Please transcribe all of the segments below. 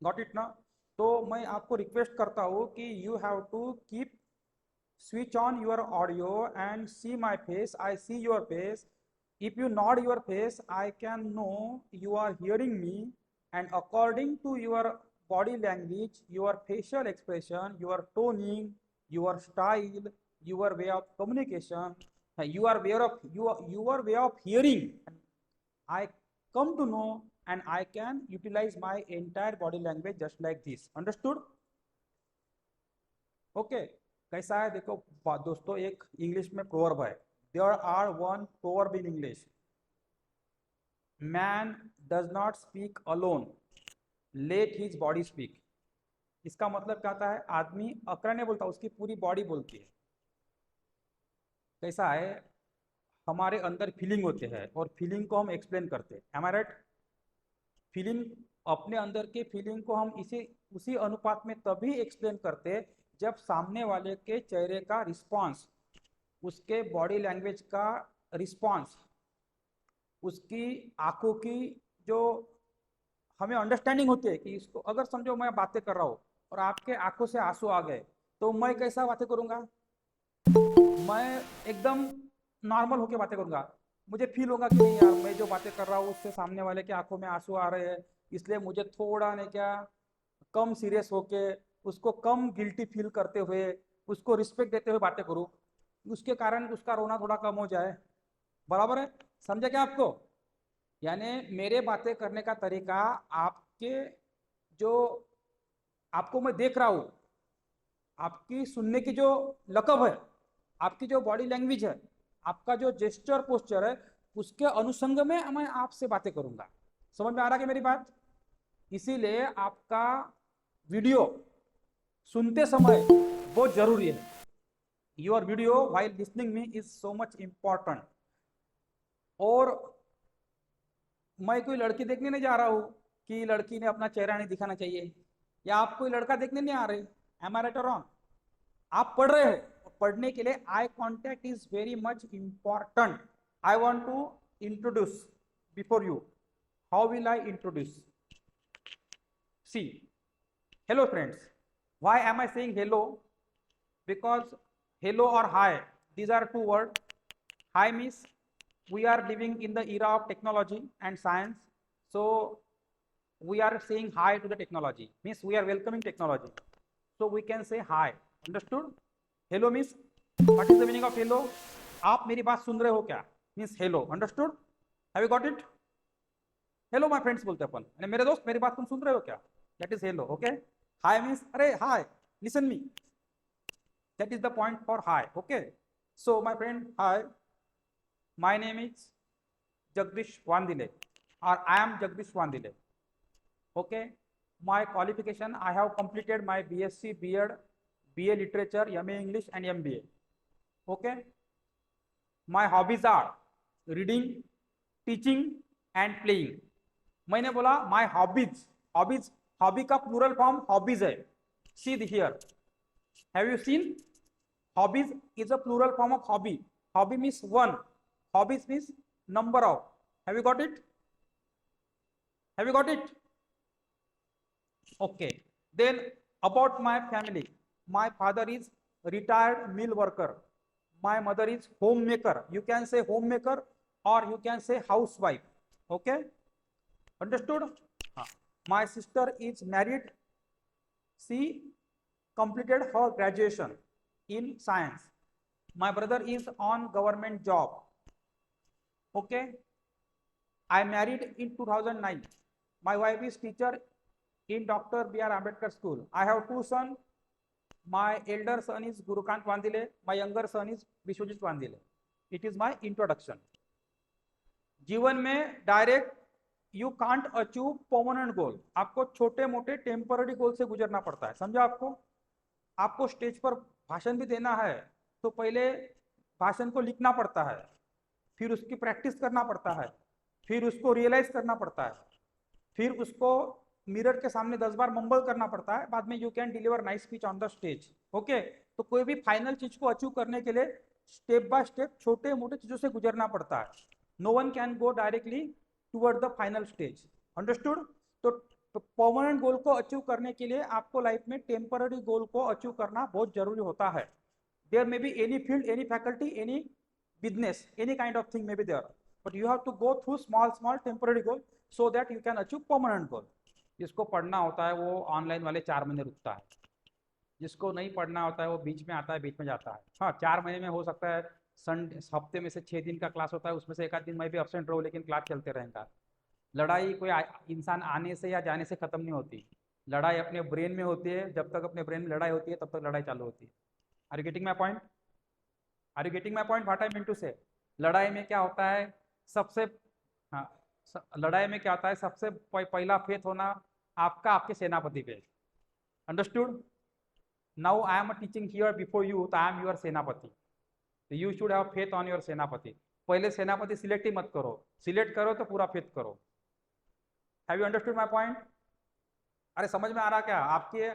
Got it ना। तो मैं आपको रिक्वेस्ट करता हूँ कि you have to keep switch on your audio and see my face. I see your face. If you nod your face, I can know you are hearing me, and according to your body language, your facial expression, your toning, your style, your way of communication, your way of your way of hearing, I come to know, and I can utilize my entire body language just like this. Understood? Okay कैसा है देखो दोस्तों, एक English में proverb है, there are one proverb in English, man does not speak alone, let his body speak. इसका मतलब क्या होता है, आदमी अकेला नहीं बोलता, उसकी पूरी बॉडी बोलती है। कैसा है, हमारे अंदर फीलिंग होते हैं और फीलिंग को हम एक्सप्लेन करते हैं, एम आई राइट? फीलिंग, अपने अंदर के फीलिंग को हम इसी उसी अनुपात में तभी एक्सप्लेन करते हैं जब सामने वाले के चेहरे का रिस्पॉन्स, उसके बॉडी लैंग्वेज का रिस्पॉन्स, उसकी आंखों की जो हमें अंडरस्टैंडिंग होती है कि इसको, अगर समझो मैं बातें कर रहा हूँ और आपके आंखों से आंसू आ गए, तो मैं कैसा बातें करूंगा, मैं एकदम नॉर्मल होकर बातें करूंगा। मुझे फील होगा कि नहीं यार, मैं जो बातें कर रहा हूँ उससे सामने वाले के आंखों में आंसू आ रहे हैं, इसलिए मुझे थोड़ा नहीं क्या कम सीरियस होके, उसको कम गिल्टी फील करते हुए, उसको रिस्पेक्ट देते हुए बातें करूँ, उसके कारण उसका रोना थोड़ा कम हो जाए। बराबर है? समझे क्या आपको? यानी मेरे बातें करने का तरीका, आपके जो, आपको मैं देख रहा हूँ, आपकी सुनने की जो लकब है, आपकी जो बॉडी लैंग्वेज है, आपका जो जेस्चर पोस्चर है, उसके अनुसंग में मैं आपसे बातें करूंगा। समझ में आ रहा है मेरी बात? इसीलिए आपका वीडियो सुनते समय बहुत जरूरी है। Your video while listening me is so much important. और मैं कोई लड़की देखने नहीं जा रहा हूँ कि लड़की ने अपना चेहरा नहीं दिखाना चाहिए, या आप कोई लड़का देखने नहीं आ रहे, am I right or wrong? आप पढ़ रहे हो, पढ़ने के लिए eye contact is very much important. I want to introduce before you, how will I introduce? See, hello friends. Why am I saying hello? Because hello or hi, these are two words. Hi means we are living in the era of technology and science, so we are saying hi to the technology, means we are welcoming technology, so we can say hi. Understood? Hello means, what is the meaning of hello? आप मेरी बात सुन रहे हो क्या, means hello. Understood? Have you got it? Hello my friends बोलते अपन, यानी मेरे दोस्त मेरी बात तुम सुन रहे हो क्या, that is hello. Okay, hi means अरे hi, listen me, that is the point for hi. Okay, so my friend, hi, my name is Jagdish Wandile, और I am Jagdish Wandile. Okay, my qualification, I have completed my BSc, B.Ed, BA Literature, MA English and MBA. Okay, my hobbies are reading, teaching and playing. मैंने बोला my hobbies, hobbies, hobby का plural form hobbies है। See here, have you seen? Hobbies is a plural form of hobby. Hobby means one, hobbies means number of. Have you got it? Have you got it? Okay, then about my family, my father is retired mill worker, my mother is homemaker, you can say homemaker or you can say housewife. Okay, understood? My sister is married, she completed her graduation in science, my brother is on government job. Okay, I married in 2009, my wife is teacher in Dr. B.R. Ambedkar school. I have two sons, my elder son is Gurukant Vandile, my younger son is Vishwajit Vandile. It is my introduction. जीवन में direct you can't achieve permanent goal, आपको छोटे मोटे temporary गोल से गुजरना पड़ता है। समझा आपको? आपको स्टेज पर भाषण भी देना है तो पहले भाषण को लिखना पड़ता है, फिर उसकी प्रैक्टिस करना पड़ता है, फिर उसको रियलाइज करना पड़ता है, फिर उसको मिरर के सामने 10 बार मंबल करना पड़ता है, बाद में you can deliver nice speech on the stage. Okay, तो कोई भी फाइनल चीज को अचीव करने के लिए स्टेप बाय स्टेप छोटे मोटे चीजों से गुजरना पड़ता है। No one can go directly toward the final stage. Understood? तो तो परमानेंट गोल को अचीव करने के लिए आपको लाइफ में टेम्पररी गोल को अचीव करना बहुत जरूरी होता है. There may be any field, any faculty, any business, any kind of thing may be there, but you have to go through small temporary goal so that you can achieve permanent goal. जिसको पढ़ना होता है वो online वाले 4 महीने रुकता है, जिसको नहीं पढ़ना होता है वो बीच में आता है, बीच में जाता है. हाँ, 4 महीने में हो सकता है संडे हफ्ते में से 6 दिन का क्लास होता है, उसमें से एक आध दिन मैं भी एब्सेंट रहूँ, लेकिन क्लास चलते रहेगा. लड़ाई कोई इंसान आने से या जाने से खत्म नहीं होती. लड़ाई अपने ब्रेन में होती है. जब तक अपने ब्रेन में लड़ाई होती है तब तक लड़ाई चालू होती है. Are you getting my point? Are you getting my point? What I mean to say. लड़ाई में क्या होता है सबसे, हाँ, लड़ाई में क्या होता है सबसे पहला फेथ होना आपका आपके सेनापति पे. Understood? Now I am teaching here before you, तो आई एम योर सेनापति. You should have faith on your सेनापति. पहले सेनापति सिलेक्ट ही मत करो, सिलेक्ट करो तो पूरा फेथ करो. Have you understood my point? अरे समझ में आ रहा क्या? आपके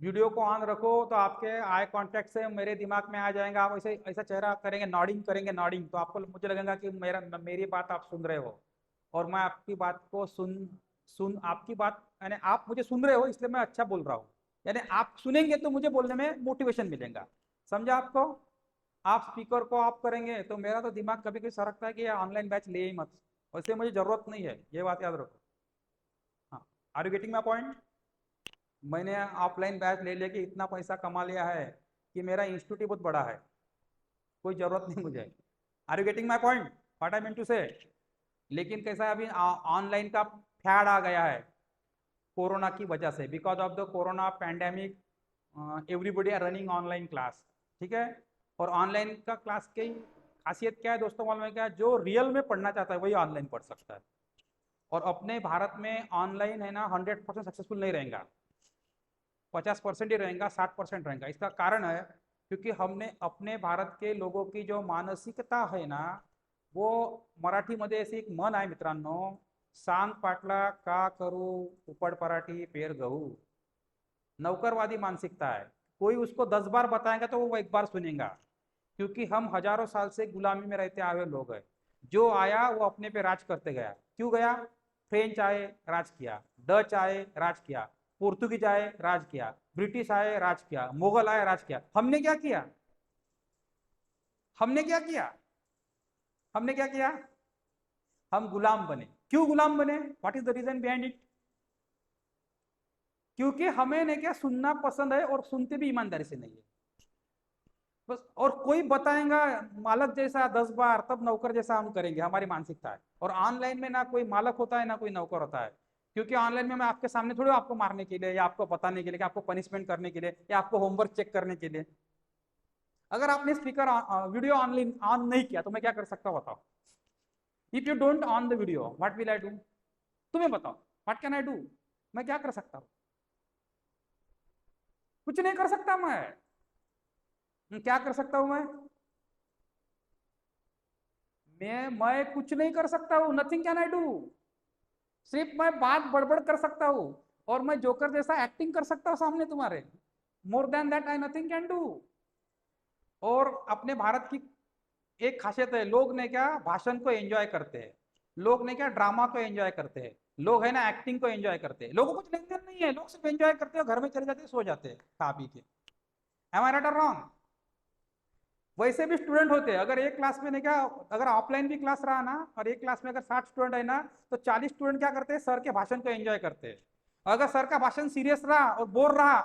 वीडियो को ऑन रखो तो आपके आई कांटेक्ट से मेरे दिमाग में आ जाएगा. आप ऐसे ऐसा चेहरा करेंगे, नॉडिंग करेंगे, नॉडिंग, तो आपको मुझे लगेगा कि मेरी बात आप सुन रहे हो और मैं आपकी बात को सुन आपकी बात यानी आप मुझे सुन रहे हो, इसलिए मैं अच्छा बोल रहा हूँ. यानी आप सुनेंगे तो मुझे बोलने में मोटिवेशन मिलेगा. समझा आपको? आप स्पीकर को ऑफ करेंगे तो मेरा तो दिमाग कभी कभी सरकता है कि ऑनलाइन बैच ले ही मत, वैसे मुझे जरूरत नहीं है. ये बात याद रखो. हाँ, are you getting my point? मैंने ऑफलाइन बैच ले लेके इतना पैसा कमा लिया है कि मेरा इंस्टीट्यूट ही बहुत बड़ा है, कोई जरूरत नहीं मुझे. Are you getting my point? What I mean to say. लेकिन कैसा है, अभी ऑनलाइन का फैड आ गया है कोरोना की वजह से. Because of the corona pandemic everybody are running online class. ठीक है, और ऑनलाइन का क्लास की खासियत क्या है दोस्तों मालूम है क्या? जो रियल में पढ़ना चाहता है वही ऑनलाइन पढ़ सकता है. और अपने भारत में ऑनलाइन है ना 100% सक्सेसफुल नहीं रहेगा, 50% ही रहेगा, 60% रहेगा. इसका कारण है क्योंकि हमने अपने भारत के लोगों की जो मानसिकता है ना, वो मराठीमध्ये ऐसे एक मन आहे मित्रांनो, सांग पाटला का करू उपड पराठी पेर गहू. नौकरवादी मानसिकता है. कोई उसको 10 बार बताएगा तो वो एक बार सुनेगा, क्योंकि हम हजारों साल से गुलामी में रहते आए हुए लोग हैं. जो आया वो अपने पे राज करते गया. क्यों गया? फ्रेंच आए राज किया, डच आए राज किया, पोर्तुगीज आए राज किया, ब्रिटिश आए राज किया, मुगल आए राज किया. हमने क्या किया? हमने क्या किया? हमने क्या किया? हम गुलाम बने. क्यों गुलाम बने? What is the reason behind it? क्योंकि हमें ने क्या सुनना पसंद है और सुनते भी ईमानदारी से नहीं है बस. और कोई बताएगा मालक जैसा 10 बार, तब नौकर जैसा हम करेंगे. हमारी मानसिकता है. और ऑनलाइन में ना कोई मालक होता है ना कोई नौकर होता है, क्योंकि ऑनलाइन में मैं आपके सामने थोड़ी आपको मारने के लिए या आपको बताने के लिए, आपको पनिशमेंट करने के लिए या आपको होमवर्क चेक करने के लिए. अगर आपने स्पीकर वीडियो ऑनलाइन ऑन नहीं किया तो मैं क्या कर सकता हूँ बताओ? If you don't on the video what will I do? तुम्हें बताओ व्हाट कैन आई डू? मैं क्या कर सकता हूँ? कुछ नहीं कर सकता मैं. क्या कर सकता हूं मैं कुछ नहीं कर सकता हूं. Nothing can I do. सिर्फ मैं बात बड़बड़ कर सकता हूं और मैं जोकर जैसा एक्टिंग कर सकता हूं सामने तुम्हारे. More than that I nothing can do. और अपने भारत की एक खासियत है, लोग ने क्या भाषण को एंजॉय करते हैं, लोग ने क्या ड्रामा को एंजॉय करते हैं, लोग है ना एक्टिंग को एंजॉय करते हैं. लोगों को कुछ लेन देन नहीं है, लोग सिर्फ एंजॉय करते हैं, घर में चले जाते हैं, सो जाते हैं खा पी के. M I right or wrong? वैसे भी स्टूडेंट होते हैं. अगर एक क्लास में नहीं क्या, अगर ऑफलाइन भी क्लास रहा ना और एक क्लास में अगर 60 स्टूडेंट है ना, तो 40 स्टूडेंट क्या करते हैं? सर के भाषण को एंजॉय करते हैं. अगर सर का भाषण सीरियस रहा और बोर रहा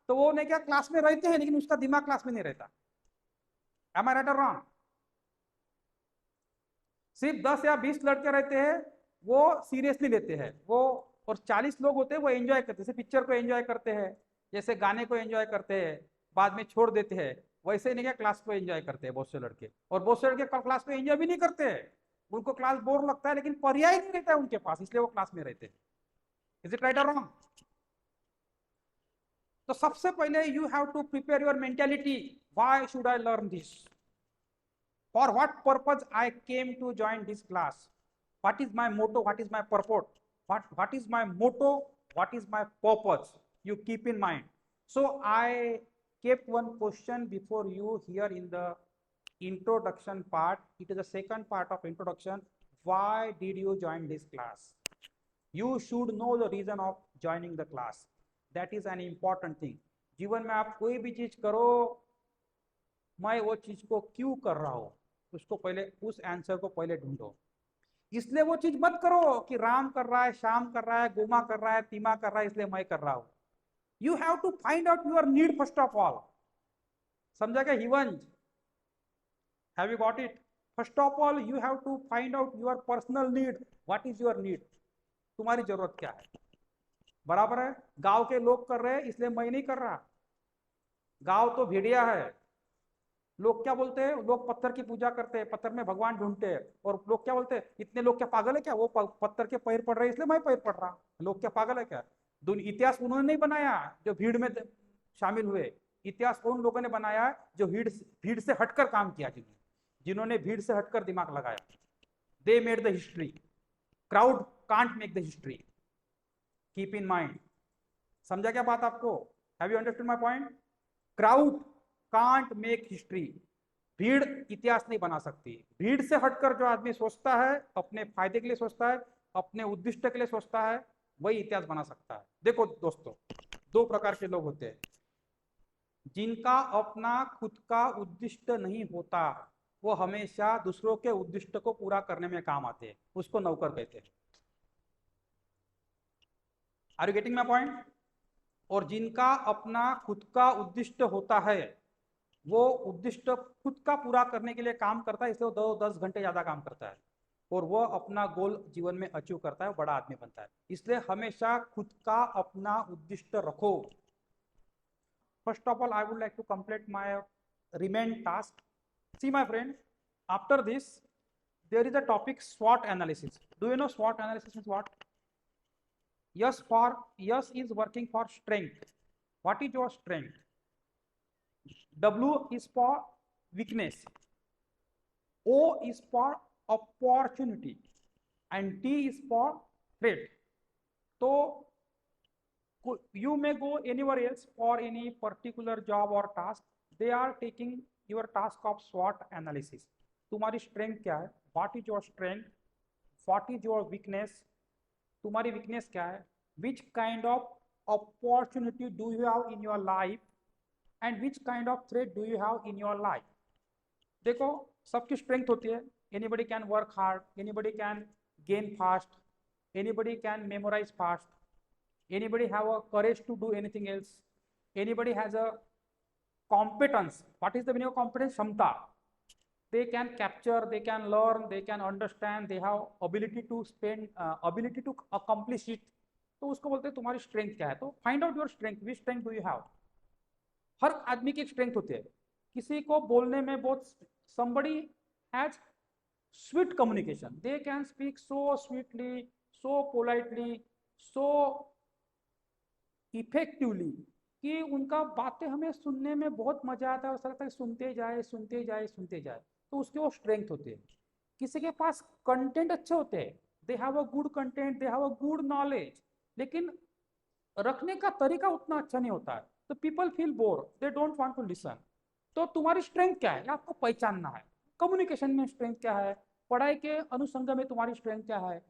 तो वो नहीं क्या क्लास में रहते हैं, लेकिन उसका दिमाग क्लास में नहीं रहता. M I right or wrong? सिर्फ 10 या 20 लड़के रहते हैं वो सीरियसली लेते हैं वो, और 40 लोग होते हैं वो एंजॉय करते हैं. जैसे पिक्चर को एंजॉय करते हैं, जैसे गाने को एंजॉय करते हैं, बाद में छोड़ देते हैं, वैसे नहीं क्या क्लास को एंजॉय करते हैं बहुत से लड़के. और बहुत से लड़के क्लास को एंजॉय भी नहीं करते हैं, उनको क्लास बोर लगता है, लेकिन पर्याय नहीं रहता है उनके पास, इसलिए वो क्लास में रहते हैं. Is it right or wrong? तो सबसे पहले you have to prepare your mentality. Why should I learn this? For what purpose I came to join this class? What is my motto? What is my purport? What is my motto? What is my purpose? You keep in mind. So I kept one question before you here in the introduction part. It is the second part of introduction. Why did you join this class? You should know the reason of joining the class, that is an important thing. जीवन में आप कोई भी चीज करो, मैं वो चीज को क्यों कर रहा हूँ, उसको पहले, उस आंसर को पहले ढूंढो। इसलिए वो चीज मत करो कि राम कर रहा है, श्याम कर रहा है, गोमा कर रहा है, तीमा कर रहा है, इसलिए मैं कर रहा हूँ। You have to find out your need first of all. समझा क्या हिवंज? Have you got it? First of all you have to find out your personal need. What is your need? तुम्हारी जरूरत क्या है? बराबर है? गांव के लोग कर रहे हैं इसलिए मैं नहीं कर रहा। गांव तो भेड़िया है। लोग क्या बोलते हैं? लोग पत्थर की पूजा करते हैं, पत्थर में भगवान ढूंढते हैं। और लोग क्या बोलते हैं? इतने लोग क्या पागल है क्या? वो पत्थर के पैर पड़ रहे हैं इसलिए मैं पैर पड़ रहा। लोग क्या पागल है क्या? इतिहास उन्होंने नहीं बनाया जो भीड़ में शामिल हुए। इतिहास उन लोगों ने बनाया जो भीड़ से हटकर काम किया, जिन्होंने भीड़ से हटकर दिमाग लगाया। They made the history, crowd can't make the history, keep in mind. समझा क्या बात आपको? Have you understood my point? Crowd can't make history. भीड़ इतिहास नहीं बना सकती। भीड़ से हटकर जो आदमी सोचता है, अपने फायदे के लिए सोचता है, अपने उद्दिष्ट के लिए सोचता है, वही इतिहास बना सकता है। देखो दोस्तों, दो प्रकार के लोग होते हैं। जिनका अपना खुद का उद्दिष्ट नहीं होता, वो हमेशा दूसरों के उद्दिष्ट को पूरा करने में काम आते हैं, उसको नौकर कहते हैं। Are you getting my point? और जिनका अपना खुद का उद्दिष्ट होता है, वो उद्दिष्ट खुद का पूरा करने के लिए काम करता है, इसलिए वो 2-10 घंटे ज्यादा काम करता है, और वो अपना गोल जीवन में अचीव करता है, बड़ा आदमी बनता है। इसलिए हमेशा खुद का अपना उद्दिष्ट रखो। First of all, I would like to complete my remain task. See, my friend, after this, there is a topic SWOT analysis. Do you know SWOT analysis is what? Yes is working for strength. What is your strength? W is for weakness. O is for opportunity, and T is for threat. So you may go anywhere else for any particular job or task. They are taking your task of SWOT analysis. तुम्हारी strength क्या है? What is your strength? What is your weakness? तुम्हारी weakness क्या है? Which kind of opportunity do you have in your life? And which kind of threat do you have in your life? देखो, सबकी strength होती है. Anybody can work hard. Anybody can gain fast. Anybody can memorize fast. Anybody have a courage to do anything else? Anybody has a competence? What is the meaning of competence? Shamta. They can capture, they can learn, they can understand, they have ability to spend, ability to accomplish it. तो उसको बोलते हैं तुम्हारी strength क्या है। तो find out your strength. Which strength do you have? हर आदमी की एक स्ट्रेंथ होती है। किसी को बोलने में बहुत, somebody has sweet communication, they can speak so sweetly, so politely, so effectively, कि उनका बातें हमें सुनने में बहुत मजा आता है, और लगता है सुनते जाए सुनते जाए सुनते जाए। तो उसके वो स्ट्रेंथ होते हैं। किसी के पास कंटेंट अच्छे होते हैं, they have a good content, they have a good knowledge, लेकिन रखने का तरीका उतना अच्छा नहीं होता है, तो people feel bore, they don't want to listen. तो तुम्हारी स्ट्रेंथ क्या है, आपको पहचानना है। कम्युनिकेशन में स्ट्रेंथ क्या है, पढ़ाई के अनुसंग में तुम्हारी स्ट्रेंथ क्या है।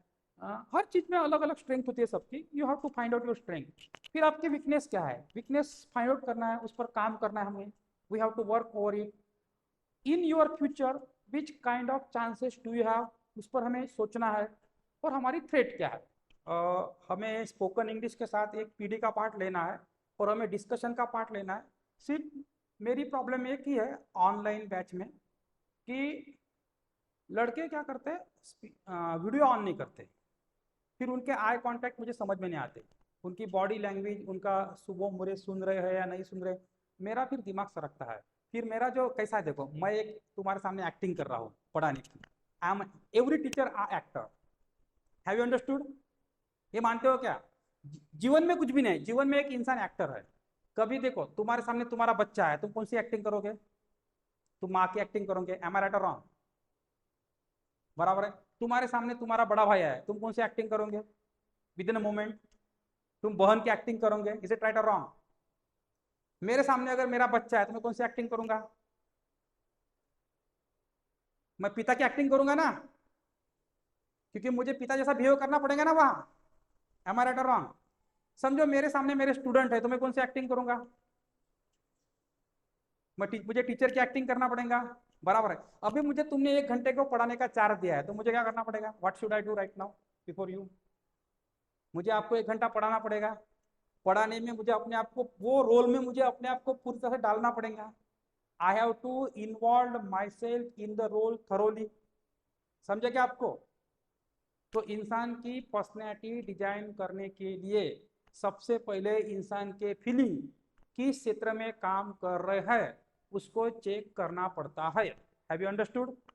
हर चीज में अलग अलग स्ट्रेंथ होती है सबकी। You have to find out your strength. फिर आपकी वीकनेस क्या है, वीकनेस फाइंड आउट करना है, उस पर काम करना है हमें। We have to work over it in your future. Which kind of chances do you have, उस पर हमें सोचना है। और हमारी थ्रेट क्या है। हमें स्पोकन इंग्लिश के साथ एक पीडी का पार्ट लेना है, और हमें डिस्कशन का पार्ट लेना है। सिर्फ मेरी प्रॉब्लम एक ही है ऑनलाइन बैच में, कि लड़के क्या करते हैं, वीडियो ऑन नहीं करते। फिर उनके आई कांटेक्ट मुझे समझ में नहीं आते, उनकी बॉडी लैंग्वेज, उनका सुबह मुझे सुन रहे हैं या नहीं सुन रहे, मेरा फिर दिमाग सरकता है। फिर मेरा जो कैसा है, देखो मैं एक तुम्हारे सामने एक्टिंग कर रहा हूँ पढ़ाने की। I am every teacher are actor. Have you understood? ये मानते हो क्या? जीवन में कुछ भी नहीं, जीवन में एक इंसान एक्टर है। कभी देखो तुम्हारे सामने तुम्हारा बच्चा है, तुम कौन सी एक्टिंग करोगे? तुम माँ की एक्टिंग करोगे। M I right or wrong? बराबर है। तुम्हारे सामने तुम्हारा बड़ा भाई है, तुम कौन सी एक्टिंग करोगे विद इन अ मोमेंट? तुम बहन की एक्टिंग करोगे। Is it right or wrong? मेरे सामने अगर मेरा बच्चा है तो मैं कौन सी एक्टिंग करूंगा? मैं पिता की एक्टिंग करूंगा ना, क्योंकि मुझे पिता जैसा बिहेव करना पड़ेगा ना वहां। M I right or wrong? समझो मेरे सामने मेरे स्टूडेंट है, तो मैं कौन सी एक्टिंग करूंगा? मुझे टीचर की एक्टिंग करना पड़ेगा, बराबर है। अभी मुझे तुमने 1 घंटे को पढ़ाने का चार्ज दिया है, तो मुझे क्या करना पड़ेगा? What should I do right now before you? मुझे आपको 1 घंटा पढ़ाना पड़ेगा। पढ़ाने में मुझे अपने आप को वो रोल में मुझे अपने आप को पूरी तरह से डालना पड़ेगा। I have to involve myself in the role thoroughly. समझे क्या आपको? तो इंसान की पर्सनैलिटी डिजाइन करने के लिए सबसे पहले इंसान के फीलिंग किस क्षेत्र में काम कर रहे हैं उसको चेक करना पड़ता है। Have you understood?